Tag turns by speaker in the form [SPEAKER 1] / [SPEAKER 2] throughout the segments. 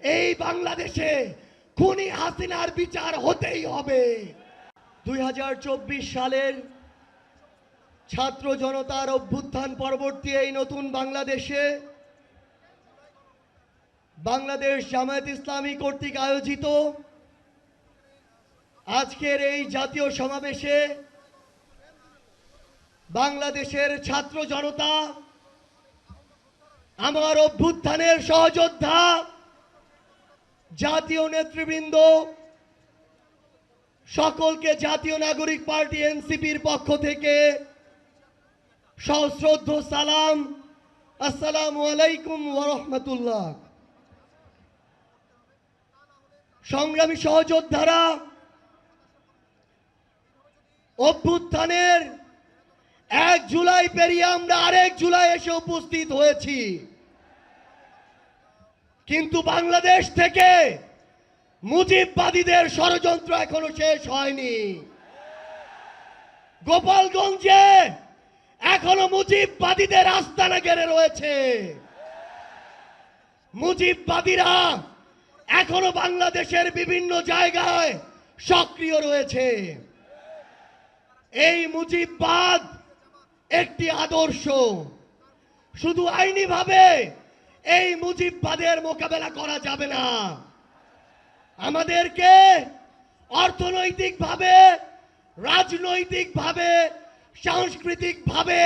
[SPEAKER 1] এই বাংলাদেশে খুনি হাসিনার বিচার হতেই হবে। 2024 সালের ছাত্র জনতার অভ্যুত্থান পরবর্তী এই নতুন বাংলাদেশে বাংলাদেশ জামায়াত ইসলামী কর্তৃক আয়োজিত আজকের এই জাতীয় সমাবেশে বাংলাদেশের ছাত্র জনতা, আমার অভ্যুত্থানের সহযোদ্ধা, জাতীয় নেতৃবৃন্দ সকলকে জাতীয় নাগরিক পার্টি এনসিপির পক্ষ থেকে সশ্রদ্ধ সালাম। আসসালামু আলাইকুম ওয়া রাহমাতুল্লাহ। সংগ্রামী সহযোদ্ধারা, অভ্যুত্থানের 1 জুলাই পেরিয়ে আমরা আরেক জুলাই এসে উপস্থিত হয়েছি, কিন্তু বাংলাদেশ থেকে মুজিববাদীদের ষড়যন্ত্র এখনো শেষ হয়নি। গোপালগঞ্জে এখনো মুজিববাদীদের আস্তানা ঘেরে রয়েছে। মুজিববাদীরা এখনো বাংলাদেশের বিভিন্ন জায়গায় সক্রিয় রয়েছে। এই মুজিববাদ একটি আদর্শ। শুধু আইনিভাবে এই মুজিববাদের মোকাবেলা করা যাবে না, আমাদেরকে অর্থনৈতিকভাবে, রাজনৈতিকভাবে, সাংস্কৃতিকভাবে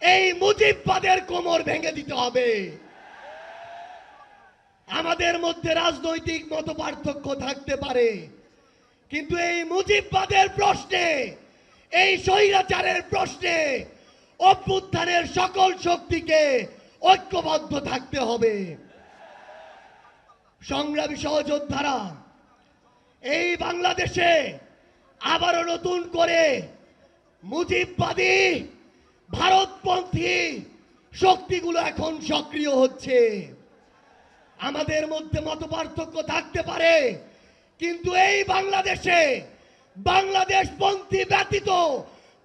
[SPEAKER 1] এই মুজিববাদের কোমর ভেঙে দিতে হবে। আমাদের মধ্যে রাজনৈতিক মতপার্থক্য থাকতে পারে, কিন্তু এই মুজিববাদের প্রশ্নে, এই স্বৈরাচারের প্রশ্নে অভ্যুত্থানের সকল শক্তিকে ঐক্যবদ্ধ থাকতে হবে। সংগ্রামী সহযোদ্ধারা, এই বাংলাদেশে আবারও নতুন করে মুজিববাদী ভারতপন্থী শক্তিগুলো এখন সক্রিয় হচ্ছে। আমাদের মধ্যে মতপার্থক্য থাকতে পারে, কিন্তু এই বাংলাদেশে বাংলাদেশপন্থী ব্যতীত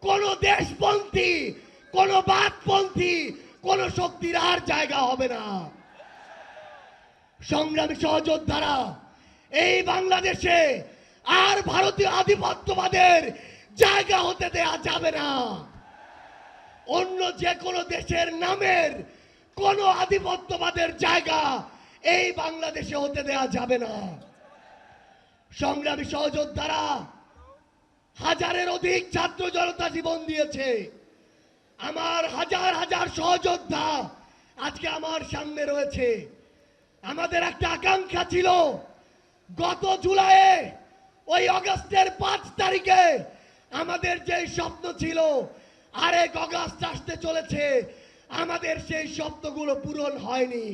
[SPEAKER 1] কোন দেশপন্থী, কোন বাদপন্থী, কোন শক্তির আর জায়গা হবে না। সংগ্রামী সহযোদ্ধারা, এই বাংলাদেশে আর ভারতীয় আধিপত্যবাদের জায়গা হতে দেয়া যাবে না। অন্য যে কোনো দেশের নামের কোন আধিপত্যবাদের জায়গা এই বাংলাদেশে হতে দেয়া যাবে না। সংগ্রামী সহযোদ্ধারা, হাজারের অধিক ছাত্র জনতা জীবন দিয়েছে। আমার হাজার হাজার সহযোদ্ধা আজকে আমার সামনে রয়েছে। আমাদের একটা আকাঙ্ক্ষা ছিল, গত জুলাইয়ে, ওই আগস্টের 5 তারিখে আমাদের যে স্বপ্ন ছিল, আরেক আগস্ট আসতে চলেছে, আমাদের সেই স্বপ্নগুলো পূরণ হয়নি।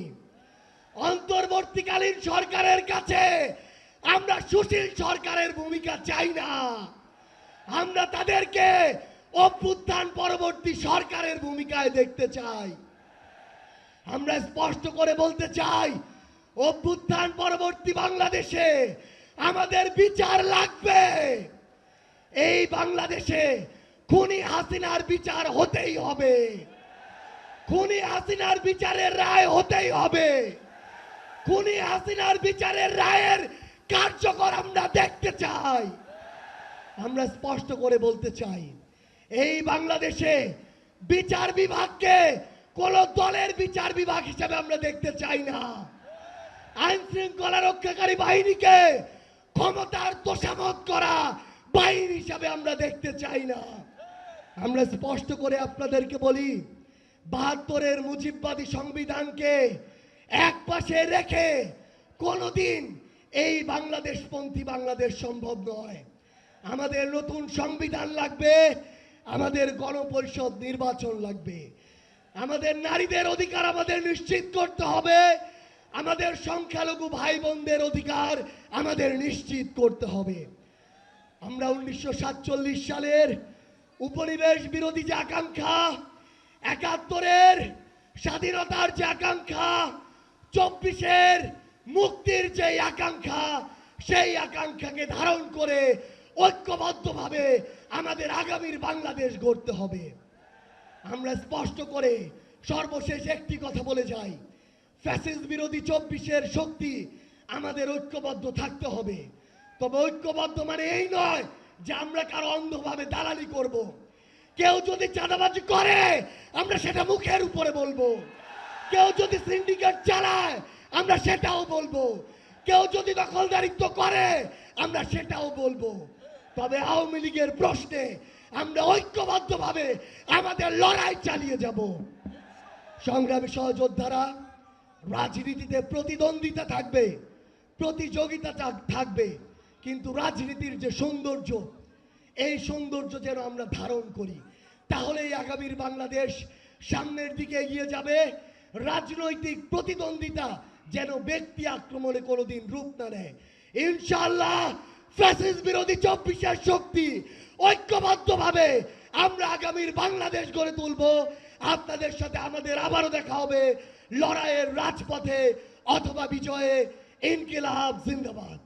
[SPEAKER 1] অন্তর্বর্তীকালীন সরকারের কাছে আমরা সুশীল সরকারের ভূমিকা চাই না, আমরা তাদেরকে অভ্যুত্থান পরবর্তী সরকারের ভূমিকায় দেখতে চাই। আমরা স্পষ্ট করে বলতে চাই, অভ্যুত্থান পরবর্তী বাংলাদেশে আমাদের বিচার লাগবে। এই বাংলাদেশে খুনি হাসিনার বিচার হতেই হবে, খুনি হাসিনার বিচারের রায় হতেই হবে। খুনি হাসিনার বিচারের রায়ের কার্যকর আমরা দেখতে চাই। আমরা স্পষ্ট করে বলতে চাই, এই বাংলাদেশে বিচার বিভাগকে কোন দলের বিচার বিভাগ হিসেবে আমরা দেখতে চাই না। আইন শৃঙ্খলা রক্ষাকারী বাহিনীকে ক্ষমতার তোষামত করা বাহিনী হিসাবে আমরা দেখতে চাই না। আমরা স্পষ্ট করে আপনাদেরকে বলি, 72-এর মুজিববাদী সংবিধানকে এক পাশে রেখে কোনোদিন এই বাংলাদেশপন্থী বাংলাদেশ সম্ভব নয়। আমাদের নতুন সংবিধান লাগবে, আমাদের গণপরিষদ নির্বাচন লাগবে, আমাদের নারীদের অধিকার আমাদের নিশ্চিত করতে হবে, আমাদের সংখ্যালঘু ভাই বোনদের অধিকার আমাদের নিশ্চিত করতে হবে। আমরা 1947 সালের উপনিবেশ বিরোধী যে আকাঙ্ক্ষা, 71-এর স্বাধীনতার যে আকাঙ্ক্ষা, 24-এর মুক্তির যে আকাঙ্ক্ষা, সেই আকাঙ্ক্ষাকে ধারণ করে ঐক্যবদ্ধভাবে আমাদের আগামীর বাংলাদেশ গড়তে হবে। আমরা স্পষ্ট করে সর্বশেষ একটি কথা বলে যাই, ফ্যাসিস্ট বিরোধী 24-এর শক্তি আমাদের ঐক্যবদ্ধ থাকতে হবে। তবে ঐক্যবদ্ধ মানে এই নয় যে আমরা কারো অন্ধভাবে দালালি করব। কেউ যদি চাঁদাবাজি করে আমরা সেটা মুখের উপরে বলবো, কেউ যদি সিন্ডিকেট চালায় আমরা সেটাও বলবো, কেউ যদি দখলদারিত্ব করে আমরা সেটাও বলবো। তবে আওয়ামী লীগের প্রশ্নে আমরা ঐক্যবদ্ধভাবে আমাদের লড়াই চালিয়ে যাব। সংগ্রামী সহযোদ্ধারা, রাজনীতিতে প্রতিদ্বন্দ্বিতা থাকবে, প্রতিযোগিতা থাকবে, কিন্তু রাজনীতির যে সৌন্দর্য, এই সৌন্দর্য যেন আমরা ধারণ করি, তাহলেই আগামীর বাংলাদেশ সামনের দিকে এগিয়ে যাবে। রাজনৈতিক প্রতিদ্বন্দ্বিতা যেন ব্যক্তি আক্রমণে কোনোদিন রূপ না নেয়। ইনশাআল্লাহ ফ্যাসিস্ট বিরোধী 24 শক্তি ঐক্যবদ্ধভাবে আমরা আগামীর বাংলাদেশ গড়ে তুলব। আপনাদের সাথে আমাদের আবারও দেখা হবে লড়াইয়ের রাজপথে অথবা বিজয়ে। ইনকিলাব জিন্দাবাদ।